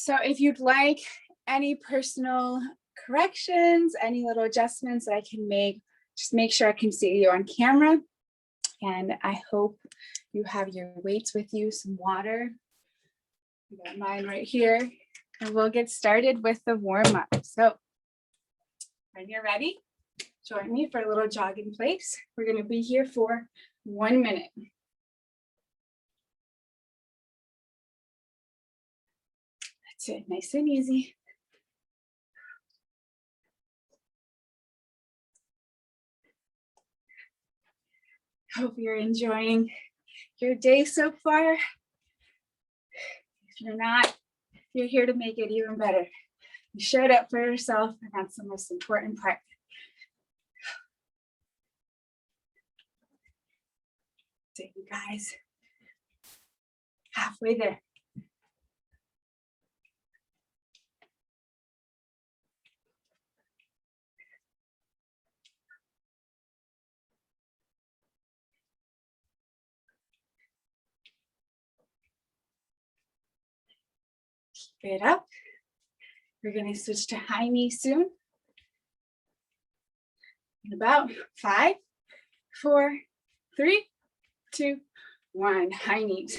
So if you'd like any personal corrections, any little adjustments that I can make, just make sure I can see you on camera. And I hope you have your weights with you, some water. I got mine right here. And we'll get started with the warm up. So when you're ready, join me for a little jog in place. We're going to be here for 1 minute. That's it, nice and easy. Hope you're enjoying your day so far. If you're not, you're here to make it even better. You showed up for yourself, and that's the most important part. So you guys, halfway there. Keep it up. We're going to switch to high knee soon. In about 5, 4, 3, 2, 1. High knees.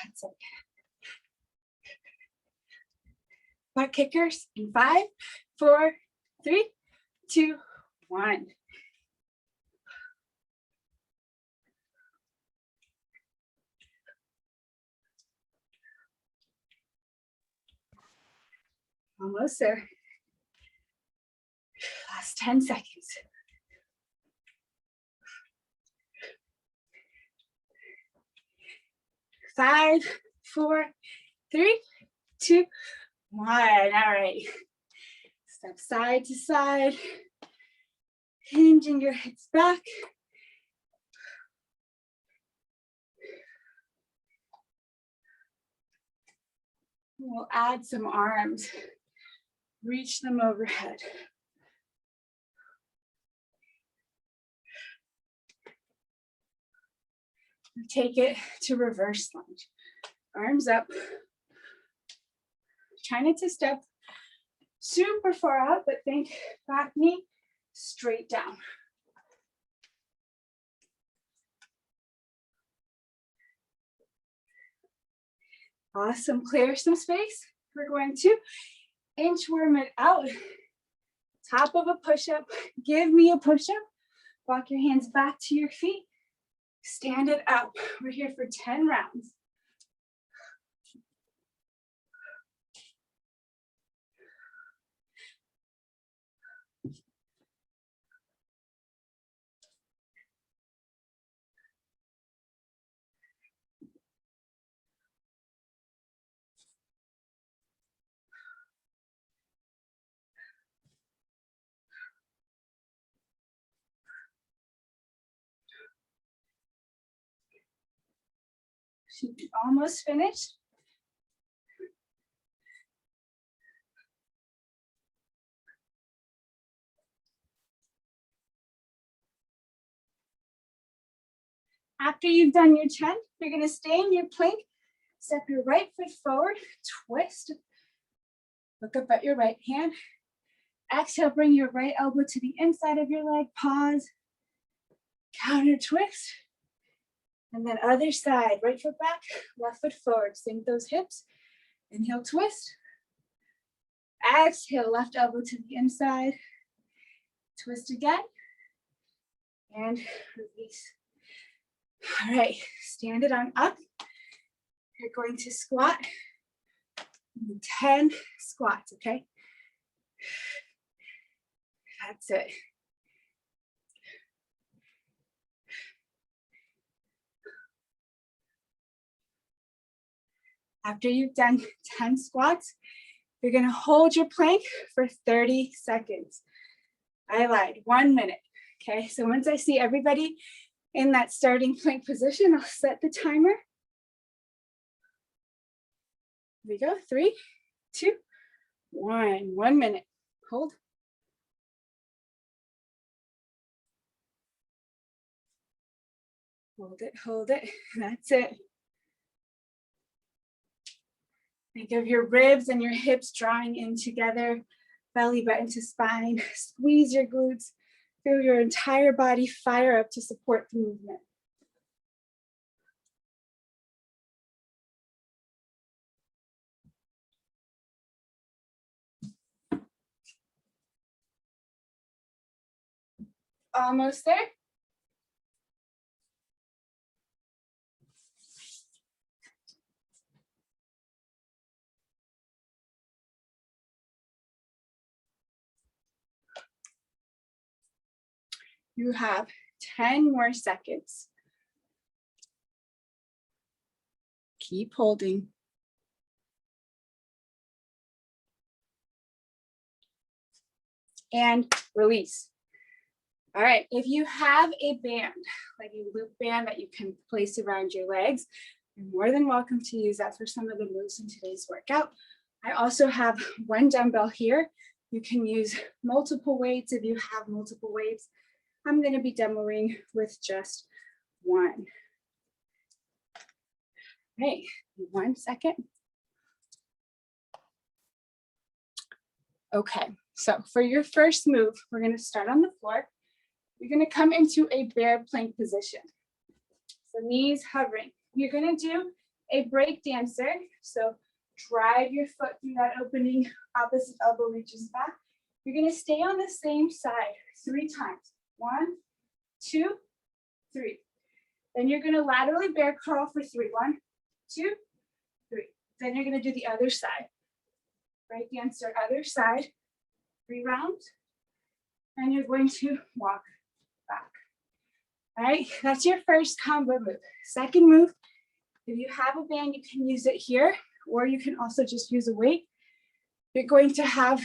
That's it. Butt kickers in 5, 4, 3, 2, 1. Almost there. Last 10 seconds. 5, 4, 3, 2, 1. All right. Step side to side. Hinging your hips back. We'll add some arms. Reach them overhead. Take it to reverse lunge. Arms up. Try not to step super far out, but think back knee straight down. Awesome. Clear some space. We're going to inchworm it out. Top of a push-up. Give me a push-up. Walk your hands back to your feet. Stand it up. We're here for 10 rounds. Should be almost finished. After you've done your 10, you're going to stay in your plank. Step your right foot forward, twist. Look up at your right hand. Exhale, bring your right elbow to the inside of your leg. Pause. Counter twist. And then other side, right foot back, left foot forward. Sink those hips. Inhale, twist. Exhale, left elbow to the inside. Twist again. And release. All right, stand it on up. You're going to squat. 10 squats, okay? That's it. After you've done 10 squats, you're gonna hold your plank for 30 seconds. I lied, 1 minute, okay? So once I see everybody in that starting plank position, I'll set the timer. Here we go. 3, 2, 1. 1 minute. Hold. Hold it, hold it. That's it. Think of your ribs and your hips drawing in together, belly button to spine. Squeeze your glutes. Feel your entire body fire up to support the movement. Almost there. You have 10 more seconds. Keep holding. And release. All right, if you have a band, like a loop band that you can place around your legs, you're more than welcome to use that for some of the moves in today's workout. I also have one dumbbell here. You can use multiple weights if you have multiple weights. I'm going to be demoing with just one. Okay, 1 second. Okay, so for your first move, we're going to start on the floor. You're going to come into a bear plank position. So knees hovering. You're going to do a break dancer. So drive your foot through that opening, opposite elbow reaches back. You're going to stay on the same side 3 times. 1, 2, 3. Then you're going to laterally bear crawl for 3. 1, 2, 3. Then you're going to do the other side. Break dancer, other side. 3 rounds. And you're going to walk back. All right, that's your first combo move. Second move, if you have a band, you can use it here, or you can also just use a weight. You're going to have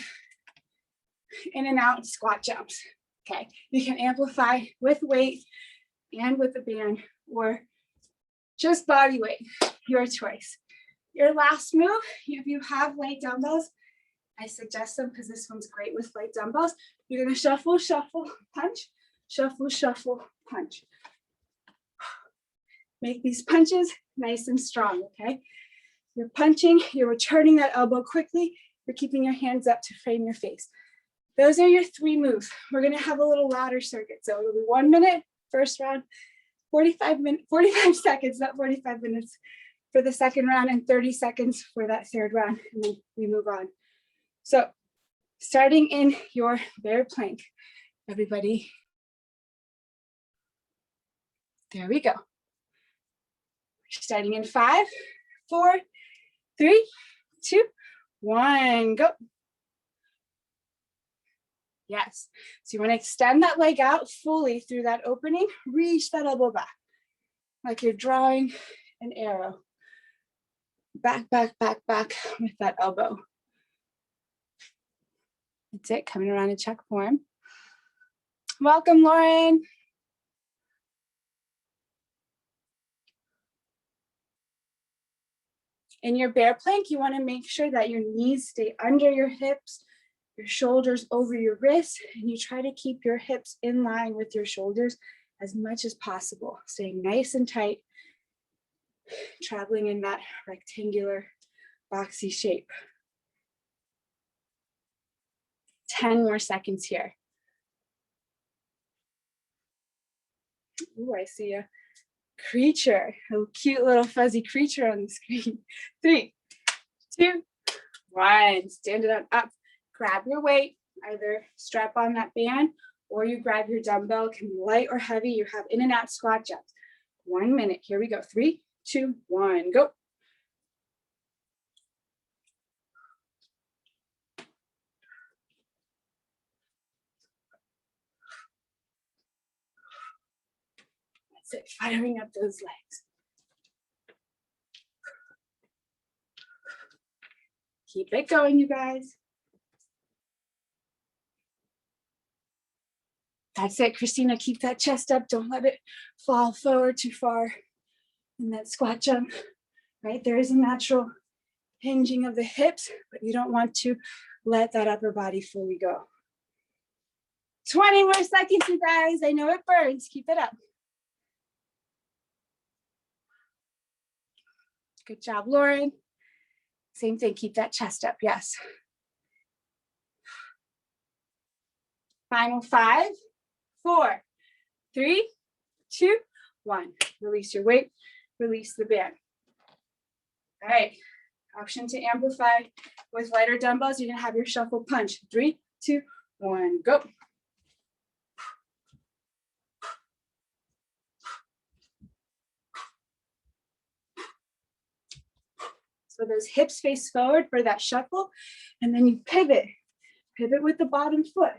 in and out squat jumps. Okay, you can amplify with weight and with the band, or just body weight, your choice. Your last move, if you have light dumbbells, I suggest them because this one's great with light dumbbells. You're gonna shuffle, shuffle, punch, shuffle, shuffle, punch. Make these punches nice and strong, okay? You're punching, you're returning that elbow quickly, you're keeping your hands up to frame your face. Those are your 3 moves. We're gonna have a little louder circuit. So it'll be 1 minute, first round, 45 seconds, not 45 minutes for the second round, and 30 seconds for that third round, and then we move on. So starting in your bear plank, everybody. There we go. Starting in 5, 4, 3, 2, 1, go. Yes, so you want to extend that leg out fully through that opening, reach that elbow back, like you're drawing an arrow. Back, back, back, back with that elbow. That's it, coming around in check form. Welcome, Lauren. In your bear plank, you want to make sure that your knees stay under your hips, your shoulders over your wrists, and you try to keep your hips in line with your shoulders as much as possible, staying nice and tight, traveling in that rectangular boxy shape. 10 more seconds here. Ooh, I see a creature, a cute little fuzzy creature on the screen. 3, 2, 1. Stand it up. Grab your weight, either strap on that band or you grab your dumbbell. It can be light or heavy. You have in and out squat jumps. 1 minute. Here we go. 3, 2, 1, go. That's it. Firing up those legs. Keep it going, you guys. That's it, Christina. Keep that chest up. Don't let it fall forward too far in that squat jump. Right? There is a natural hinging of the hips, but you don't want to let that upper body fully go. 20 more seconds, you guys. I know it burns. Keep it up. Good job, Lauren. Same thing, keep that chest up, yes. Final 5, 4, 3, 2, 1. Release your weight, release the band. All right, option to amplify with lighter dumbbells. You're gonna have your shuffle punch. 3, 2, 1, go. So those hips face forward for that shuffle, and then you pivot. Pivot with the bottom foot.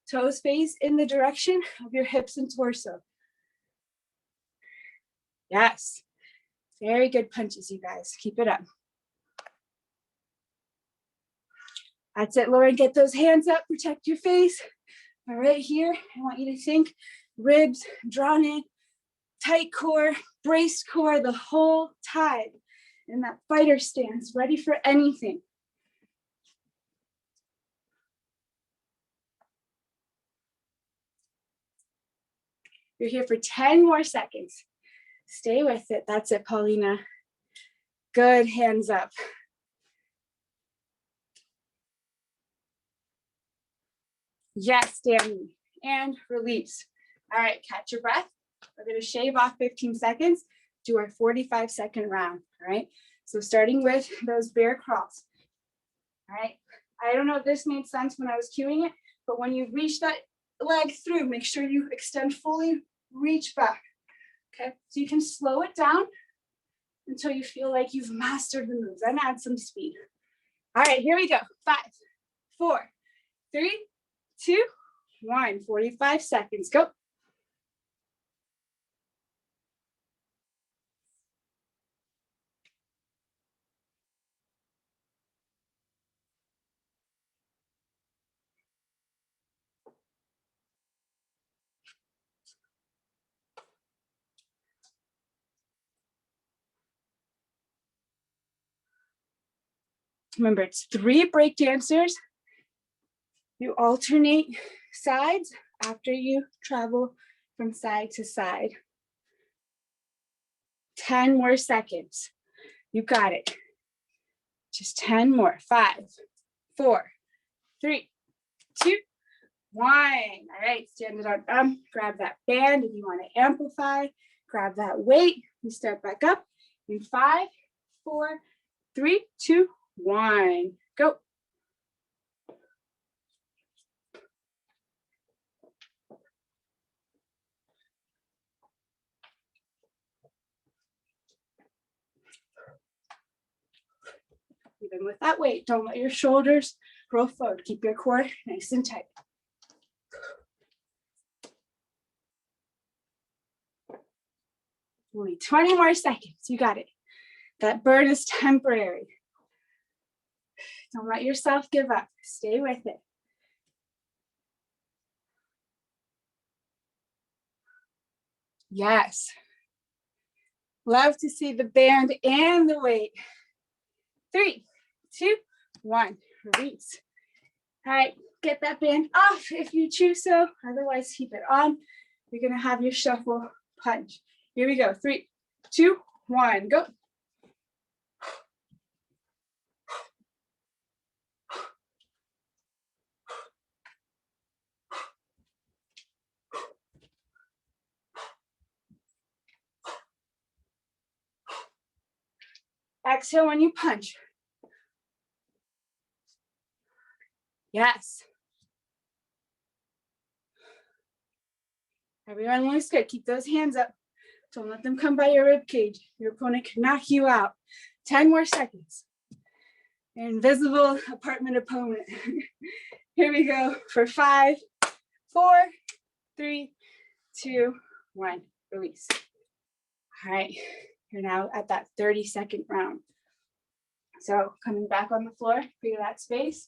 Toes face in the direction of your hips and torso. Yes. Very good punches, you guys. Keep it up. That's it, Lauren. Get those hands up. Protect your face. All right, here, I want you to think ribs drawn in, tight core, braced core the whole time. In that fighter stance, ready for anything. You're here for 10 more seconds. Stay with it. That's it, Paulina. Good, hands up. Yes, Danny. And release. All right, catch your breath. We're gonna shave off 15 seconds, do our 45-second round, all right? So starting with those bear crawls, all right? I don't know if this made sense when I was cueing it, but when you reach that leg through, make sure you extend fully, reach back, okay? So you can slow it down until you feel like you've mastered the moves, and add some speed. All right, here we go. 5, 4, 3, 2, 1. 45 seconds, go. Remember, it's 3 break dancers. You alternate sides after you travel from side to side. 10 more seconds. You got it. Just 10 more. 5, 4, 3, 2, 1. All right, stand it up. Grab that band if you want to amplify. Grab that weight. You step back up in 5, 4, 3, 2, 1. Go. Even with that weight, don't let your shoulders roll forward. Keep your core nice and tight. Only 20 more seconds. You got it. That burn is temporary. Don't let yourself give up. Stay with it. Yes. Love to see the band and the weight. 3, 2, 1. Release. All right, get that band off if you choose so. Otherwise, keep it on. You're gonna have your shuffle punch. Here we go. 3, 2, 1. Go. Exhale when you punch. Yes. Everyone looks good. Keep those hands up. Don't let them come by your rib cage. Your opponent can knock you out. 10 more seconds. Invisible apartment opponent. Here we go for 5, 4, 3, 2, 1. Release. All right, you're now at that 30-second round. So coming back on the floor, clear that space.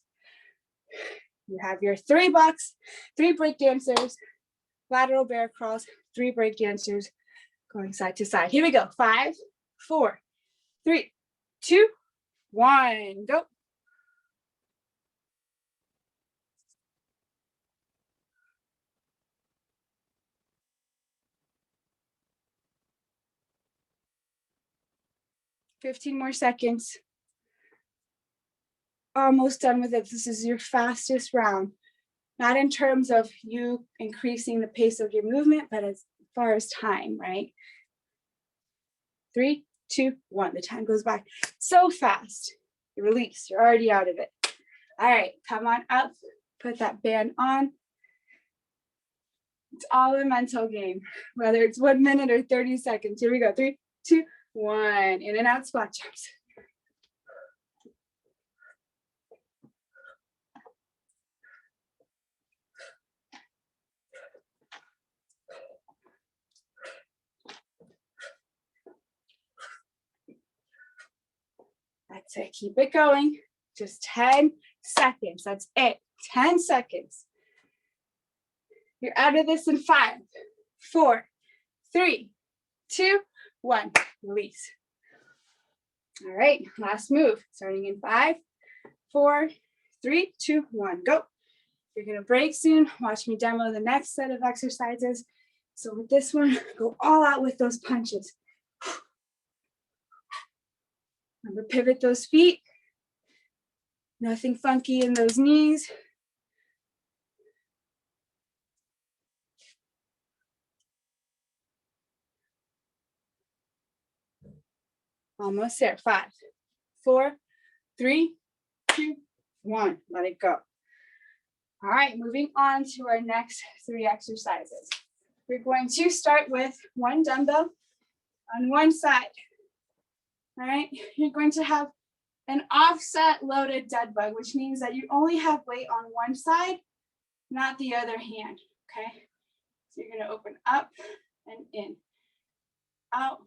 You have your 3 blocks, 3 break dancers, lateral bear crawls, 3 break dancers going side to side. Here we go. 5, 4, 3, 2, 1, go. $15 more seconds. Almost done with it. This is your fastest round. Not in terms of you increasing the pace of your movement, but as far as time, right? 3, 2, 1. The time goes by so fast. You release, you're already out of it. All right, come on up, put that band on. It's all a mental game, whether it's 1 minute or 30 seconds. Here we go, 3, 2, 1. In and out squat jumps. That's it, keep it going. Just 10 seconds, that's it, 10 seconds. You're out of this in 5, 4, 3, 2, 1, release. All right, last move, starting in 5, 4, 3, 2, 1, go. You're gonna break soon. Watch me demo the next set of exercises. So with this one, go all out with those punches. Remember, pivot those feet. Nothing funky in those knees. Almost there. 5, 4, 3, 2, 1. Let it go. All right, moving on to our next 3 exercises. We're going to start with 1 dumbbell on one side. All right, you're going to have an offset loaded dead bug, which means that you only have weight on one side, not the other hand, okay? So you're gonna open up and in, out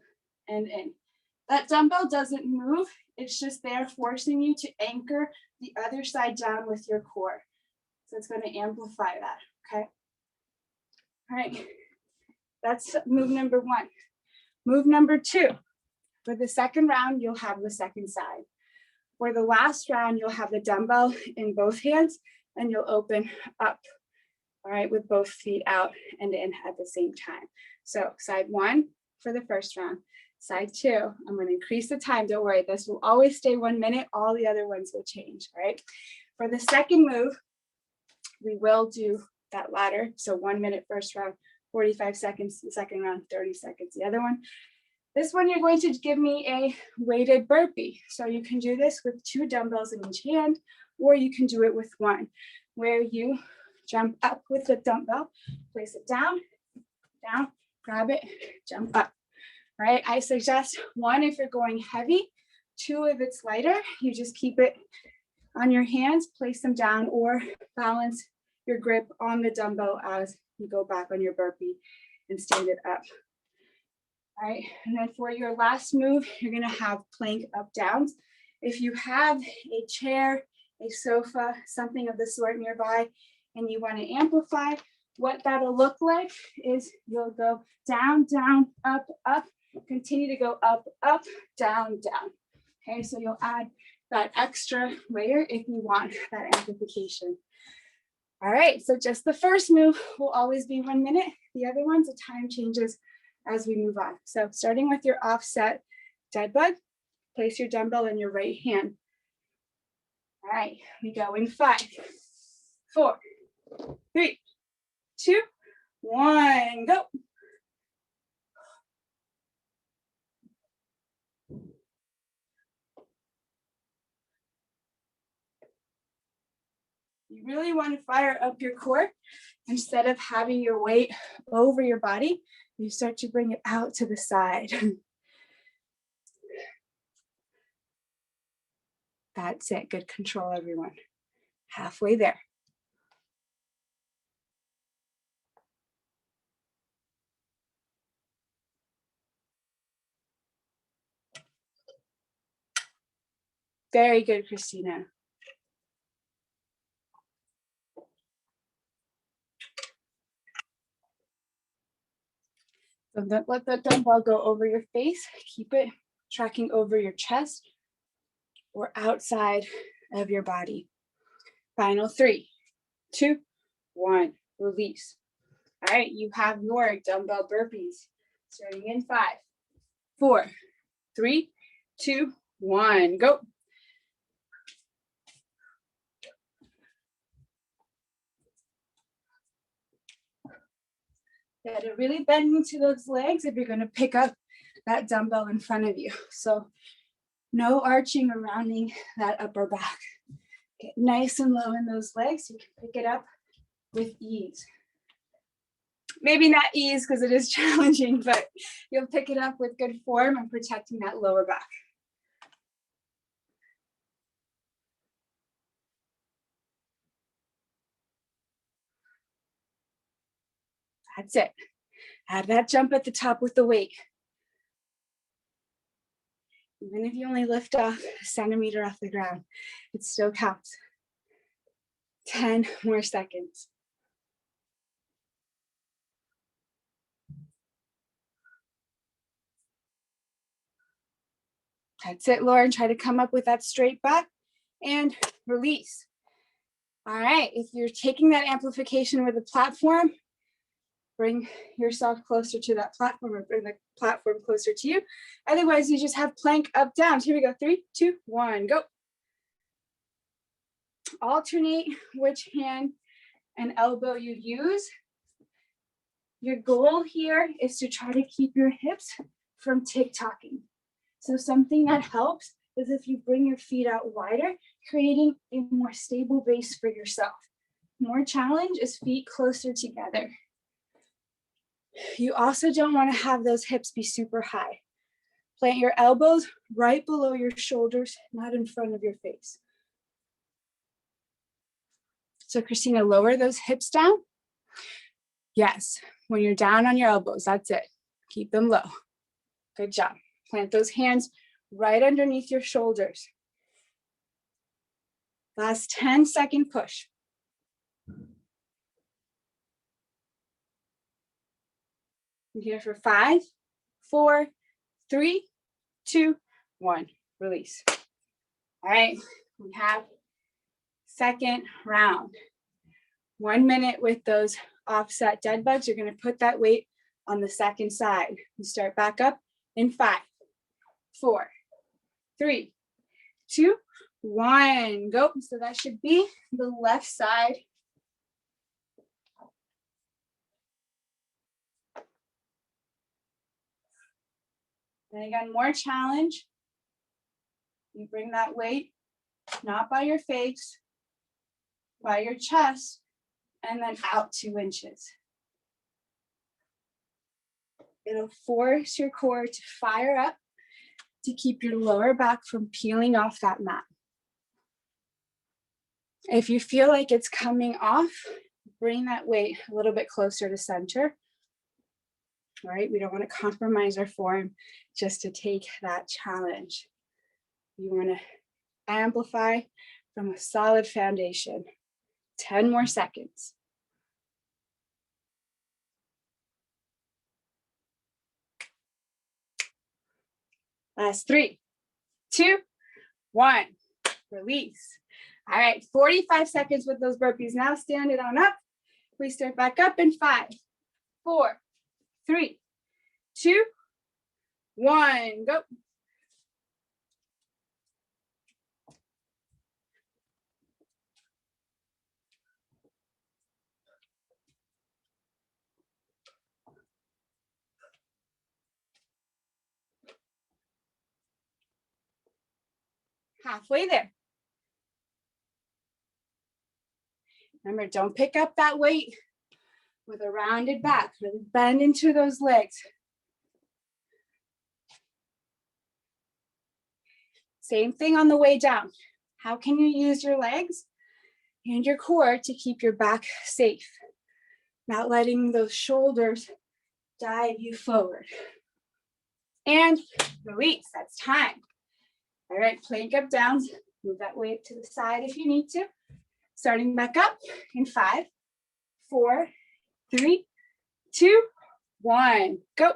and in. That dumbbell doesn't move, it's just there forcing you to anchor the other side down with your core. So it's gonna amplify that, okay? All right, that's move number 1. Move number 2, for the second round, you'll have the second side. For the last round, you'll have the dumbbell in both hands and you'll open up, all right, with both feet out and in at the same time. So side 1 for the first round. Side 2, I'm going to increase the time. Don't worry, this will always stay 1 minute. All the other ones will change, all right? For the second move, we will do that ladder. So 1 minute first round, 45 seconds, the second round, 30 seconds, the other one. This one, you're going to give me a weighted burpee. So you can do this with 2 dumbbells in each hand, or you can do it with 1, where you jump up with the dumbbell, place it down, down, grab it, jump up, right? I suggest 1 if you're going heavy, 2 if it's lighter. You just keep it on your hands, place them down, or balance your grip on the dumbbell as you go back on your burpee and stand it up. All right, and then for your last move, you're gonna have plank up downs. If you have a chair, a sofa, something of the sort nearby, and you wanna amplify, what that'll look like is you'll go down, down, up, up, continue to go up, up, down, down. Okay, so you'll add that extra layer if you want that amplification. All right, so just the first move will always be 1 minute. The other ones, the time changes as we move on. So starting with your offset dead bug, place your dumbbell in your right hand. All right, we go in 5, 4, 3, 2, 1, go. You really want to fire up your core. Instead of having your weight over your body, you start to bring it out to the side. That's it, good control, everyone. Halfway there. Very good, Christina. So don't let the dumbbell go over your face. Keep it tracking over your chest. or outside of your body. Final 3, 2, 1, release. All right, you have your dumbbell burpees starting in 5, 4, 3, 2, 1, go. Got to really bend into those legs if you're going to pick up that dumbbell in front of you. So no arching or rounding that upper back. Get nice and low in those legs so you can pick it up with ease. Maybe not ease because it is challenging, but you'll pick it up with good form and protecting that lower back. That's it. Add that jump at the top with the weight. Even if you only lift off a centimeter off the ground, it still counts. 10 more seconds. That's it, Lauren. Try to come up with that straight back and release. All right, if you're taking that amplification with a platform, bring yourself closer to that platform or bring the platform closer to you. Otherwise, you just have plank up, down. Here we go. 3, 2, 1, go. Alternate which hand and elbow you use. Your goal here is to try to keep your hips from tick-tocking. So something that helps is if you bring your feet out wider, creating a more stable base for yourself. More challenge is feet closer together. You also don't want to have those hips be super high. Plant your elbows right below your shoulders, not in front of your face. So Christina, lower those hips down. Yes, when you're down on your elbows, that's it. Keep them low. Good job. Plant those hands right underneath your shoulders. Last 10-second push. I'm here for 5, 4, 3, 2, 1. Release. All right, we have second round. 1 minute with those offset dead bugs. You're going to put that weight on the second side. You start back up in 5, 4, 3, 2, 1. Go. So that should be the left side. And again, more challenge. You bring that weight, not by your face, by your chest, and then out 2 inches. It'll force your core to fire up to keep your lower back from peeling off that mat. If you feel like it's coming off, bring that weight a little bit closer to center. All right, we don't want to compromise our form just to take that challenge. You want to amplify from a solid foundation. 10 more seconds. Last 3, 2, 1. Release. All right, 45 seconds with those burpees. Now stand it on up. We start back up in 5, 4, 3, 2, 1. Go. Halfway there. Remember, don't pick up that weight with a rounded back. Really bend into those legs. Same thing on the way down. How can you use your legs and your core to keep your back safe? Not letting those shoulders dive you forward. And release, that's time. All right, plank up, down. Move that weight to the side if you need to. Starting back up in 5, 4, 3, 2, 1. Go.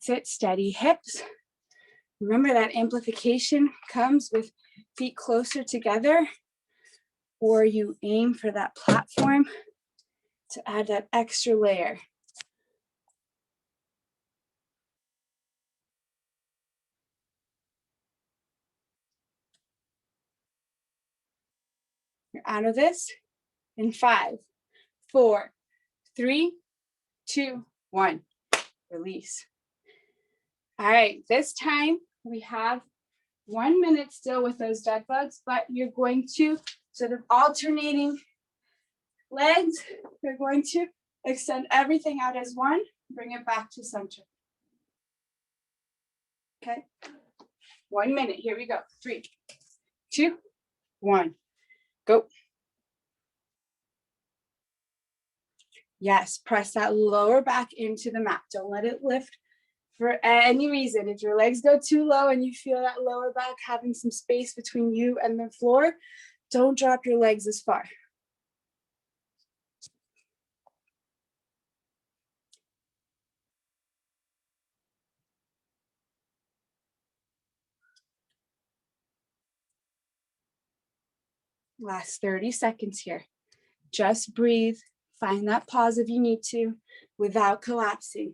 That's it, steady hips. Remember that amplification comes with feet closer together, or you aim for that platform to add that extra layer. You're out of this in 5, 4, 3, 2, 1. Release. All right, this time we have 1 minute still with those dead bugs, but you're going to sort of alternating legs. You're going to extend everything out as one, bring it back to center. Okay, 1 minute, here we go. 3, 2, 1, go. Yes, press that lower back into the mat. Don't let it lift for any reason. If your legs go too low and you feel that lower back having some space between you and the floor, don't drop your legs as far. Last 30 seconds here. Just breathe. Find that pause if you need to without collapsing.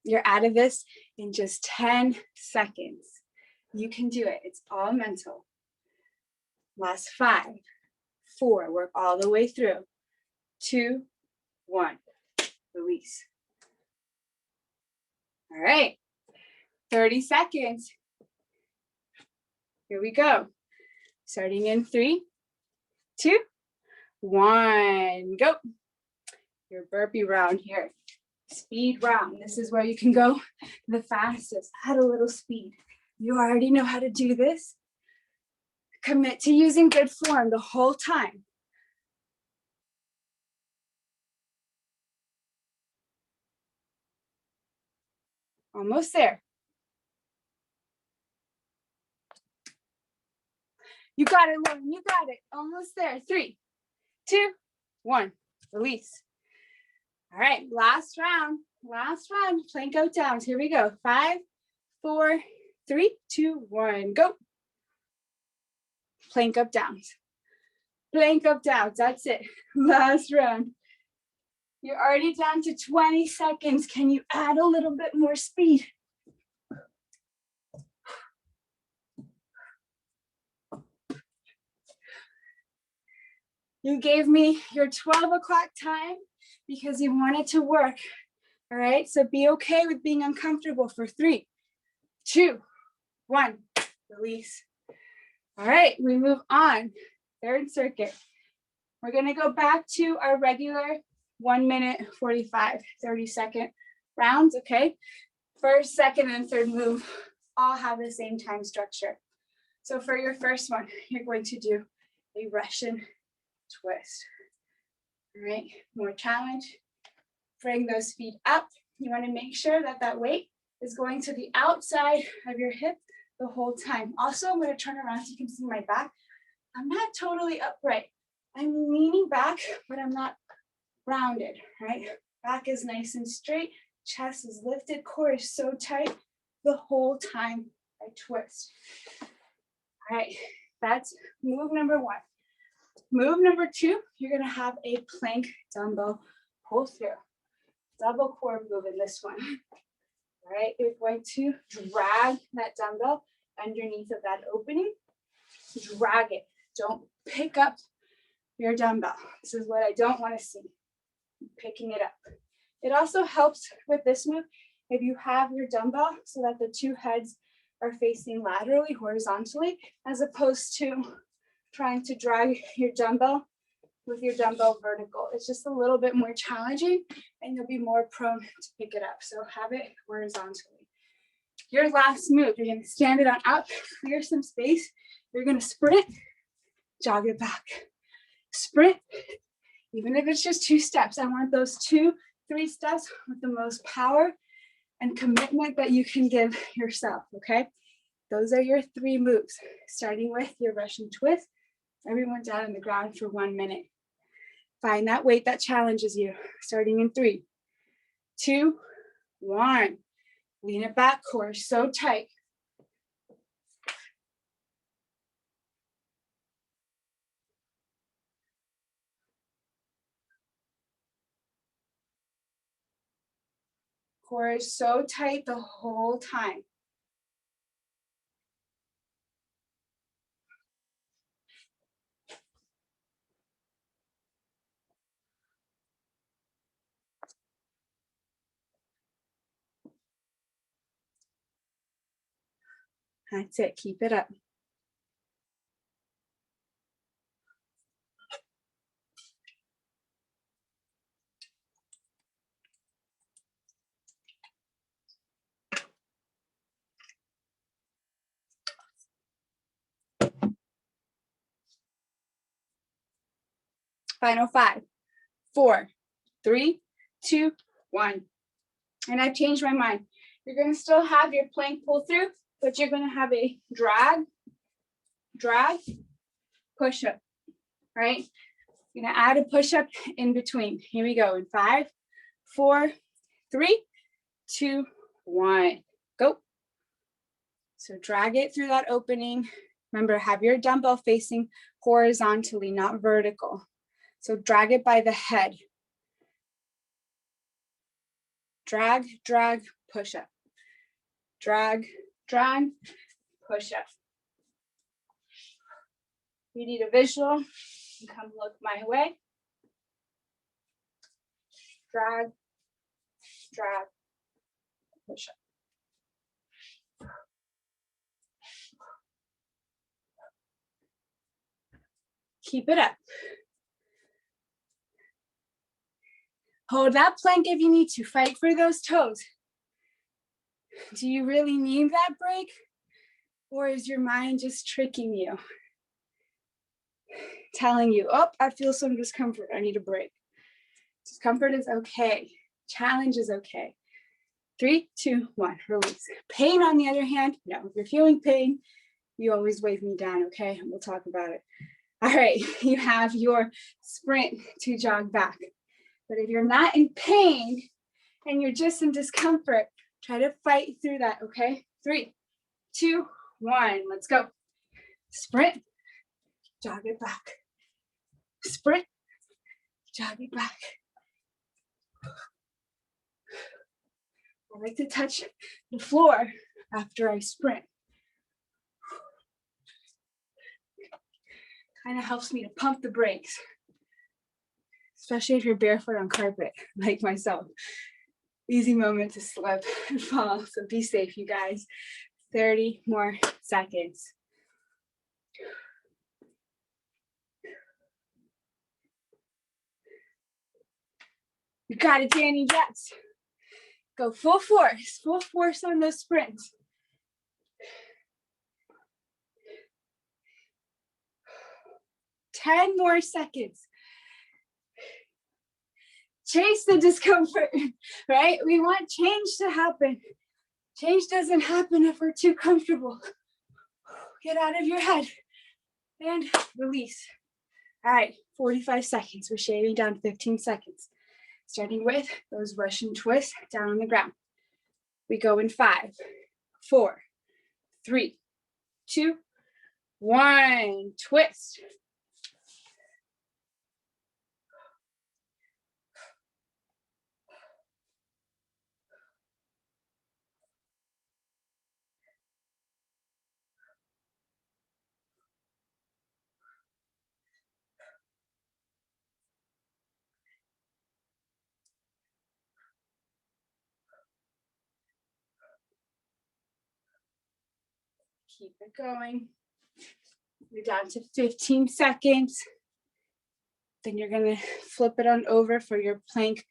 You're out of this in just 10 seconds. You can do it. It's all mental. Last 5, 4, work all the way through. 2, 1, release. All right, 30 seconds. Here we go. Starting in 3, 2, 1, go. Your burpee round here. Speed round. This is where you can go the fastest. Add a little speed. You already know how to do this. Commit to using good form the whole time. Almost there. You got it, Lauren. You got it. Almost there. 3, 2, 1. Release. All right, last round. Last round. Plank out downs. Here we go. 5, 4, 3, 2, 1. Go. Plank up downs. Plank up downs. That's it. Last round. You're already down to 20 seconds. Can you add a little bit more speed? You gave me your 12 o'clock time because you wanted to work. All right, so be okay with being uncomfortable for 3, 2, 1, release. All right, we move on. Third circuit. We're gonna go back to our regular 1 minute, 45, 30-second rounds, okay? First, second, and third move all have the same time structure. So for your first one, you're going to do a Russian twist. All right, more challenge. Bring those feet up. You want to make sure that that weight is going to the outside of your hip the whole time. Also, I'm going to turn around so you can see my back. I'm not totally upright. I'm leaning back, but I'm not rounded, right? Back is nice and straight. Chest is lifted. Core is so tight the whole time I twist. All right, that's move number 1. Move number 2, you're gonna have a plank dumbbell pull through. Double core move in this one. All right, you're going to drag that dumbbell underneath of that opening. Drag it. Don't pick up your dumbbell. This is what I don't want to see. Picking it up. It also helps with this move if you have your dumbbell so that the 2 heads are facing laterally, horizontally, as opposed to trying to drag your dumbbell with your dumbbell vertical. It's just a little bit more challenging and you'll be more prone to pick it up. So have it horizontally. Your last move, you're gonna stand it on up, clear some space. You're gonna sprint, jog it back. Sprint, even if it's just 2 steps. I want those 2, 3 steps with the most power and commitment that you can give yourself, okay? Those are your 3 moves, starting with your Russian twist. Everyone down on the ground for 1 minute. Find that weight that challenges you, starting in 3, 2, 1. Lean it back, core so tight. Core is so tight the whole time. That's it, keep it up. Final 5, 4, 3, 2, 1. And I've changed my mind. You're gonna still have your plank pull through, but you're gonna have a drag, push up, right? You're gonna add a push up in between. Here we go in 5, 4, 3, 2, 1, go. So drag it through that opening. Remember, have your dumbbell facing horizontally, not vertical. So drag it by the head. Drag, drag, push up. Drag, drag, push up. If you need a visual, you come look my way. Drag, drag, push up. Keep it up. Hold that plank if you need to. Fight for those toes. Do you really need that break? Or is your mind just tricking you? Telling you, oh, I feel some discomfort. I need a break. Discomfort is okay. Challenge is okay. 3, 2, 1, release. Pain, on the other hand, no. If you're feeling pain, you always wave me down, okay? We'll talk about it. All right, you have your sprint to jog back. But if you're not in pain and you're just in discomfort, try to fight through that, okay? 3, 2, 1, let's go. Sprint, jog it back. Sprint, jog it back. I like to touch the floor after I sprint. Kind of helps me to pump the brakes, especially if you're barefoot on carpet, like myself. Easy moment to slip and fall, so be safe, you guys. 30 more seconds. You got it, Danny, yes. Go full force on those sprints. 10 more seconds. Chase the discomfort, right? We want change to happen. Change doesn't happen if we're too comfortable. Get out of your head and release. All right, 45 seconds. We're shaving down 15 seconds. Starting with those Russian twists down on the ground. We go in 5, 4, 3, 2, 1, twist. Keep it going. We're down to 15 seconds. Then you're gonna flip it on over for your plank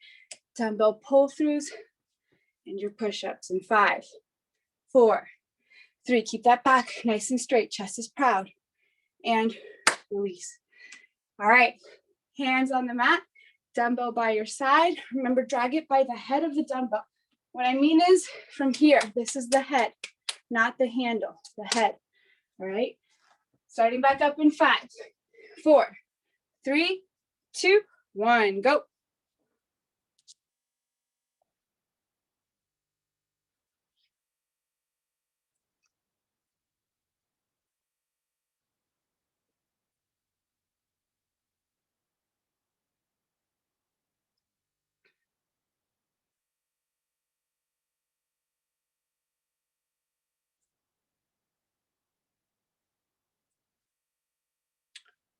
dumbbell pull-throughs and your push-ups in 5, 4, 3. Keep that back nice and straight. Chest is proud. And release. All right, hands on the mat, dumbbell by your side. Remember, drag it by the head of the dumbbell. What I mean is from here, this is the head, not the handle, the head. All right. Starting back up in 5, 4, 3, 2, 1, go.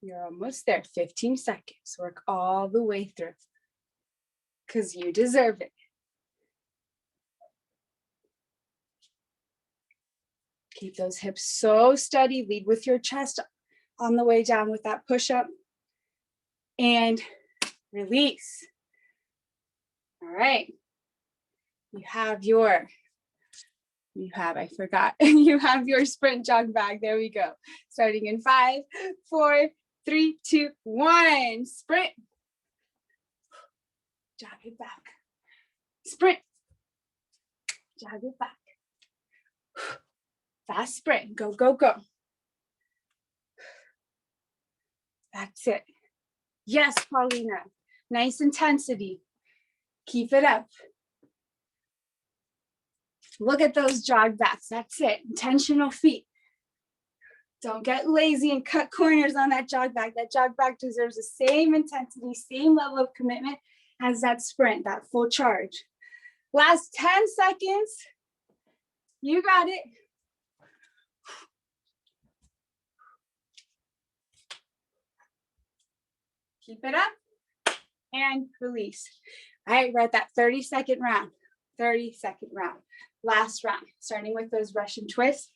You're almost there. 15 seconds. Work all the way through because you deserve it. Keep those hips so steady. Lead with your chest on the way down with that push-up. And release. All right. You have your sprint jog bag. There we go. Starting in 5, 4, 3, 2, 1. Sprint. Jog it back. Sprint. Jog it back. Fast sprint. Go, go, go. That's it. Yes, Paulina. Nice intensity. Keep it up. Look at those jog backs. That's it. Intentional feet. Don't get lazy and cut corners on that jog back. That jog back deserves the same intensity, same level of commitment as that sprint, that full charge. Last 10 seconds. You got it. Keep it up and release. All right, we're at that 30-second round. 30-second round. Last round, starting with those Russian twists.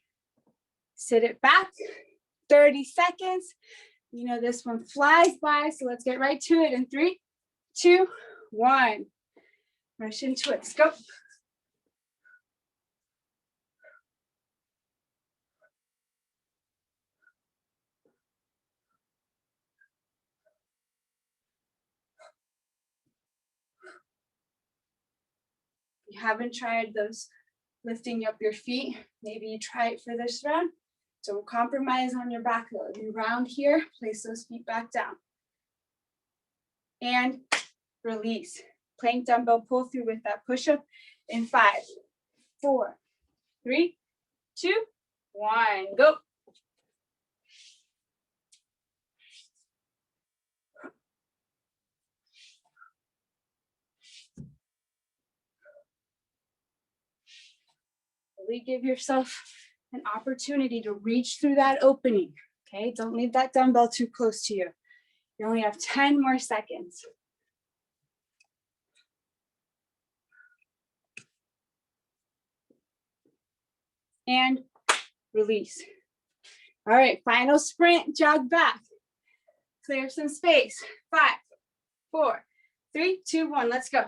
Sit it back, 30 seconds. You know this one flies by, so let's get right to it in 3, 2, 1. Russian twist, go. If you haven't tried those lifting up your feet, maybe you try it for this round. Don't compromise on your back load. You round here, place those feet back down. And release. Plank dumbbell pull through with that push-up in 5, 4, 3, 2, 1, go. Really give yourself an opportunity to reach through that opening, okay? Don't leave that dumbbell too close to you. You only have 10 more seconds. And release. All right, final sprint, jog back. Clear some space. 5, 4, 3, 2, 1, let's go.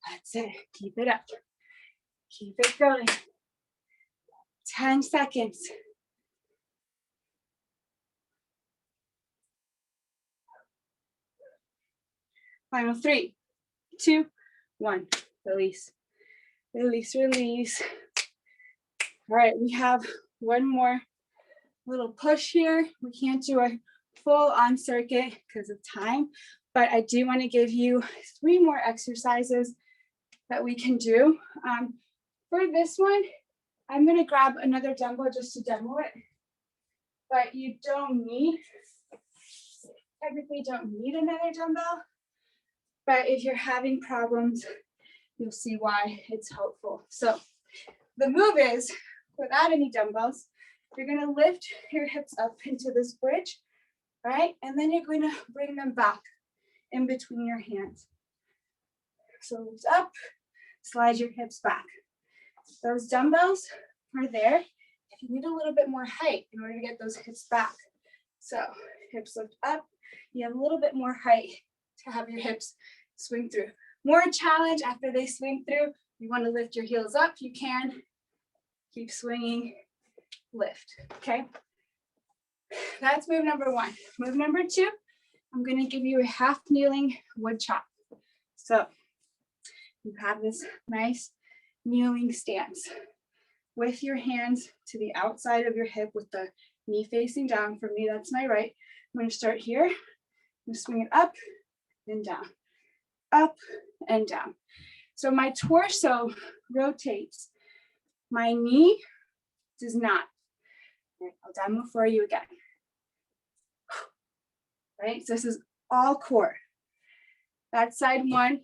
That's it, keep it up. Keep it going. 10 seconds. Final 3, 2, 1, release. Release, release. All right, we have one more little push here. We can't do a full on circuit because of time, but I do want to give you 3 more exercises that we can do. For this one, I'm going to grab another dumbbell just to demo it, but you don't need, technically don't need another dumbbell, but if you're having problems, you'll see why it's helpful. So the move is, without any dumbbells, you're going to lift your hips up into this bridge, right? And then you're going to bring them back in between your hands. So lift up, slide your hips back. Those dumbbells are there if you need a little bit more height in order to get those hips back. So hips lift up, you have a little bit more height to have your hips swing through. More challenge after they swing through. You want to lift your heels up, you can. Keep swinging, lift, okay? That's move number one. Move number two, I'm going to give you a half kneeling wood chop. So you have this nice kneeling stance with your hands to the outside of your hip with the knee facing down. For me, that's my right. I'm going to start here. I'm going to swing it up and down, up and down. So my torso rotates. My knee does not. Right, I'll demo for you again. Right, so this is all core. That's side one,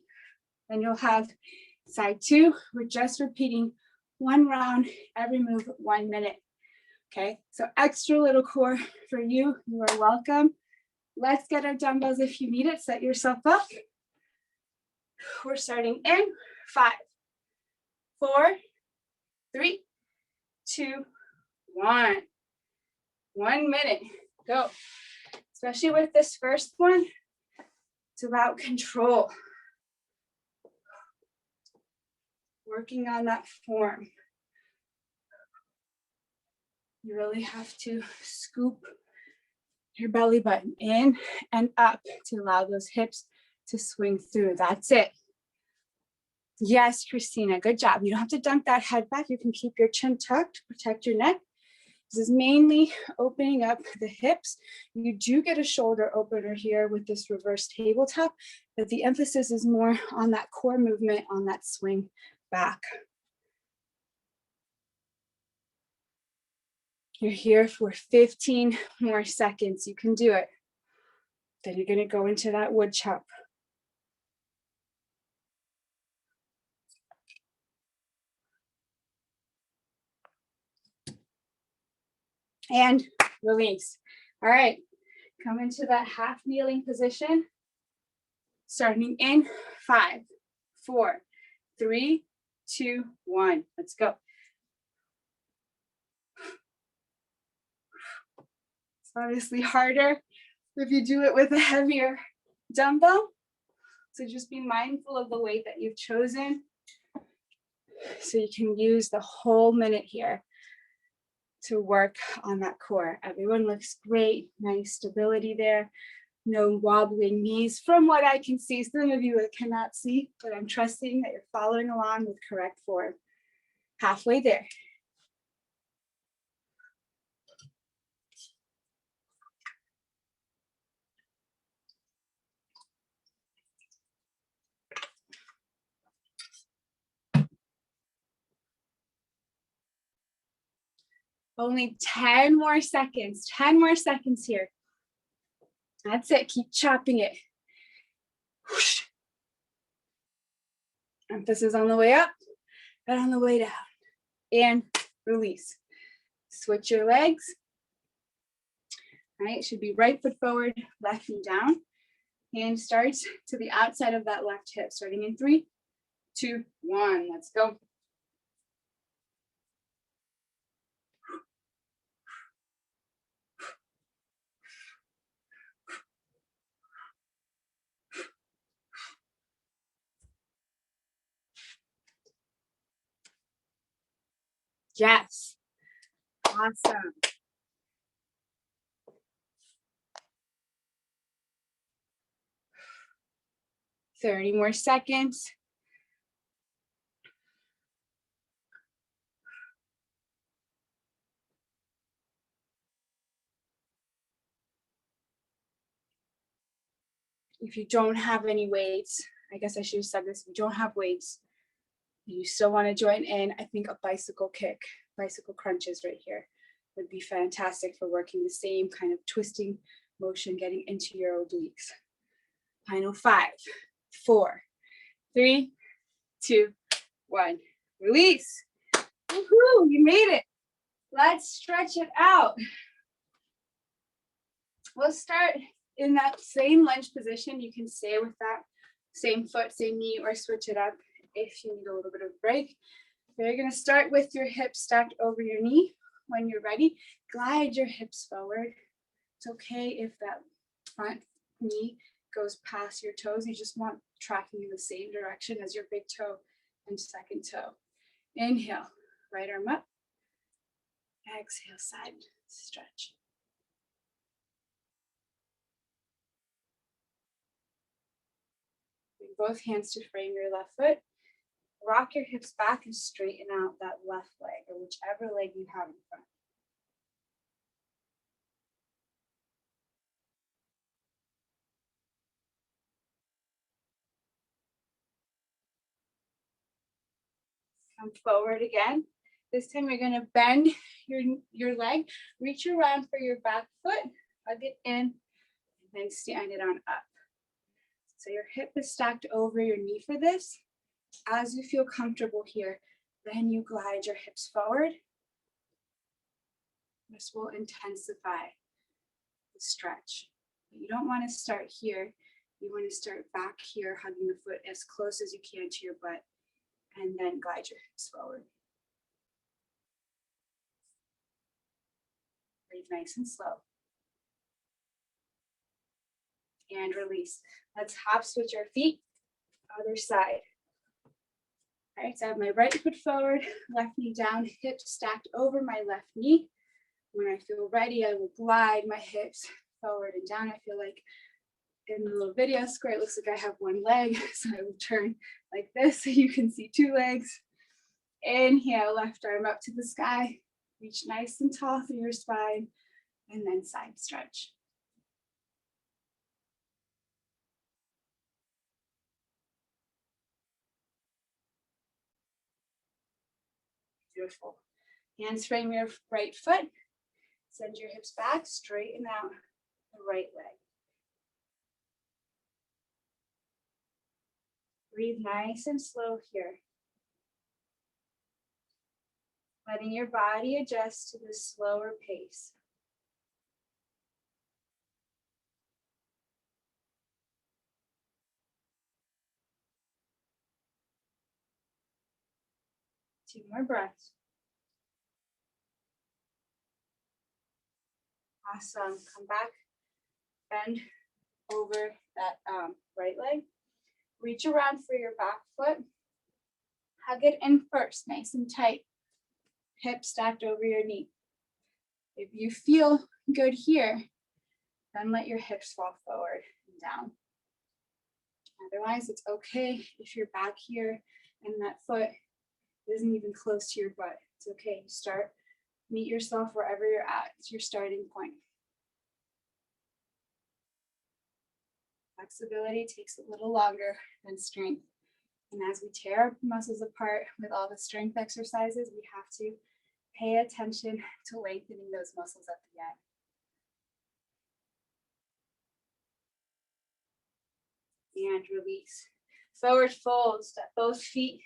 then you'll have side two. We're just repeating one round, every move, 1 minute. Okay, so extra little core for you. You are welcome. Let's get our dumbbells if you need it. Set yourself up. We're starting in 5, 4, 3, 2, 1. 1 minute. Go. Especially with this first one, it's about control. Working on that form. You really have to scoop your belly button in and up to allow those hips to swing through. That's it. Yes, Christina, good job. You don't have to dunk that head back. You can keep your chin tucked, protect your neck. This is mainly opening up the hips. You do get a shoulder opener here with this reverse tabletop, but the emphasis is more on that core movement, on that swing back. You're here for 15 more seconds. You can do it. Then you're gonna go into that wood chop. And release. All right, come into that half kneeling position. Starting in 5, 4, 3, 2, 1. Let's go. It's obviously harder if you do it with a heavier dumbbell. So just be mindful of the weight that you've chosen. So you can use the whole minute here to work on that core. Everyone looks great, nice stability there. No wobbling knees from what I can see. Some of you cannot see, but I'm trusting that you're following along with correct form. Halfway there. Only 10 more seconds, 10 more seconds here. That's it, keep chopping it. Whoosh. Emphasis on the way up and on the way down. And release. Switch your legs. All right, it should be right foot forward, left knee down. Hand starts to the outside of that left hip, starting in 3, 2, 1. Let's go. Yes. Awesome. Thirty more seconds. If you don't have any weights, I guess I should have said this, if you don't have weights, you still want to join in, I think a bicycle kick, bicycle crunches right here would be fantastic for working the same kind of twisting motion, getting into your obliques. Final 5, 4, 3, 2, 1. Release. Woohoo, you made it. Let's stretch it out. We'll start in that same lunge position. You can stay with that same foot, same knee, or switch it up if you need a little bit of break. You're going to start with your hips stacked over your knee. When you're ready, glide your hips forward. It's okay if that front knee goes past your toes. You just want tracking in the same direction as your big toe and second toe. Inhale, right arm up. Exhale, side stretch. both hands to frame your left foot. Rock your hips back and straighten out that left leg or whichever leg you have in front. Come forward again. This time you're going to bend your leg, reach around for your back foot, hug it in, and then stand it on up. So your hip is stacked over your knee for this. As you feel comfortable here, then you glide your hips forward. This will intensify the stretch. But you don't want to start here. You want to start back here, hugging the foot as close as you can to your butt, and then glide your hips forward. Breathe nice and slow. And release. Let's hop switch our feet, other side. All right, so I have my right foot forward, left knee down, hips stacked over my left knee. When I feel ready, I will glide my hips forward and down. I feel like in the little video square, it looks like I have one leg, so I will turn like this so you can see two legs. Inhale, left arm up to the sky. Reach nice and tall through your spine, and then side stretch. Beautiful. Hands frame your right foot. Send your hips back, straighten out the right leg. Breathe nice and slow here. Letting your body adjust to this slower pace. Two more breaths. Awesome. Come back, bend over that right leg. Reach around for your back foot. Hug it in first, nice and tight. Hips stacked over your knee. If you feel good here, then let your hips fall forward and down. Otherwise, it's okay if you're back here and that foot isn't even close to your butt. It's okay. Meet yourself wherever you're at. It's your starting point. Flexibility takes a little longer than strength. And as we tear our muscles apart with all the strength exercises, we have to pay attention to lengthening those muscles at the end. And release. Forward fold, step both feet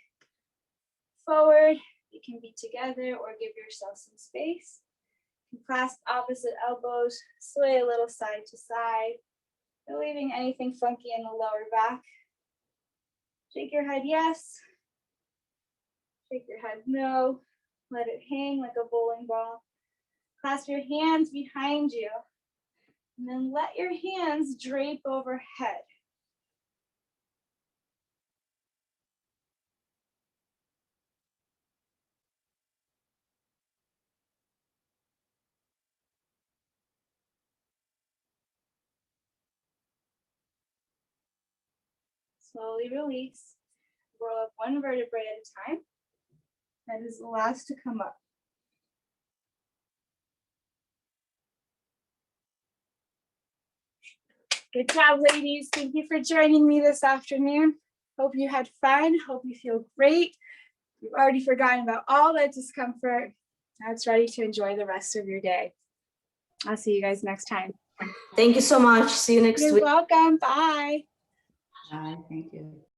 forward. You can be together or give yourself some space. You can clasp opposite elbows, sway a little side to side, relieving anything funky in the lower back. Shake your head yes. Shake your head no. Let it hang like a bowling ball. Clasp your hands behind you. And then let your hands drape overhead. Slowly release. Roll up one vertebrae at a time. That is the last to come up. Good job, ladies. Thank you for joining me this afternoon. Hope you had fun. Hope you feel great. You've already forgotten about all that discomfort. Now it's ready to enjoy the rest of your day. I'll see you guys next time. Thank you so much. See you next week. You're welcome. Bye. Bye. Thank you.